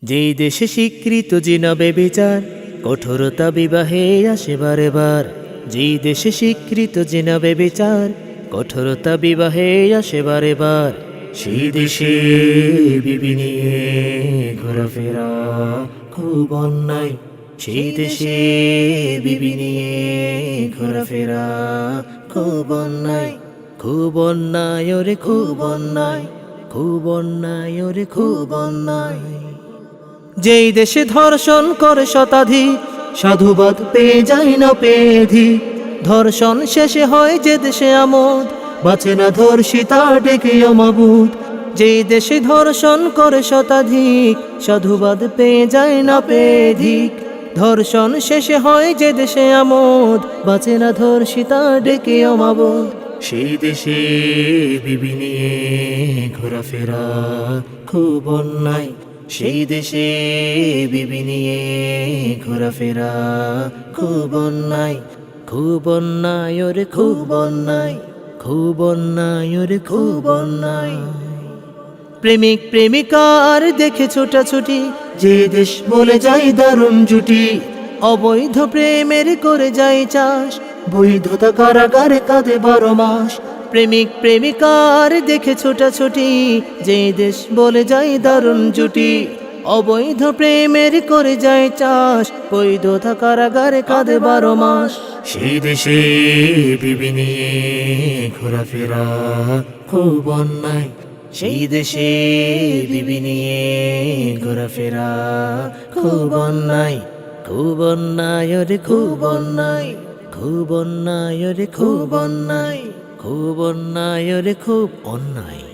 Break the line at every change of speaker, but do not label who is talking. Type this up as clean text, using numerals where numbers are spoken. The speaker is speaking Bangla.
যেই দেশে স্বীকৃত জিনবে বিচার, কঠোরতা বিবাহে আসে বারে বার। যেই দেশে স্বীকৃত জিনবে বিচার, কঠোরতা বিবাহে আসে বারে বার। সেই দেশে বিবি নিয়ে ঘোরাফেরা খুব অন্যায়। সেই দেশে বিবি নিয়ে ঘোরাফেরা খুব অন্যায়। খুব অন্যায় ওরে খুব অন্যায়, খুব অন্যায় ওরে খুব অন্যায়। যেই দেশে ধর্ষণ করে শতাধিক, সাধুবাদ পেয়ে যায় না পেধি। ধর্ষণ শেষে হয় যে দেশে আমোদ, বাঁচে না ধর্ষিতা ডেকে অমাবুদ। যেই দেশে ধর্ষণ করে শতাধিক, সাধুবাদ পেয়ে যায় না পেধিক। ধর্ষণ শেষে হয় যে দেশে আমোদ, বাঁচে না ধর্ষিতা ডেকে অমাবুদ। সেই দেশে বিবি নিয়ে ঘোরাফেরা খুব অন্যায়। সেই দেশে বিবি নিয়ে ঘোরাফেরা খুব অন্যায়। খুব অন্যায় ওরে খুব অন্যায়, খুব অন্যায় ওরে খুব অন্যায়। প্রেমিক প্রেমিকার দেখে ছোটাছুটি, যে দেশ বলে যাই দারুণ জুটি। অবৈধ প্রেমের করে যাই চাষ, বৈধতা কারাগারে কাঁদে 12 মাস। প্রেমিক প্রেমিকার দেখে ছোটাছুটি, যে দেশ বলে যাই দারুণ জুটি। অবৈধ প্রেমের করে যায় চাষ, বৈধতা কারাগারে কাঁদে 12 মাস। সেই দেশে বিবি নিয়ে ঘোরাফেরা খুব অন্যায়। সেই দেশে বিবি নিয়ে ঘোরাফেরা খুব অন্যায়। খুব অন্যায় ওরে খুব অন্যায়, খুব অন্যায় ওরে খুব অন্যায়, খুব অন্যায় ওরে খুব অন্যায়।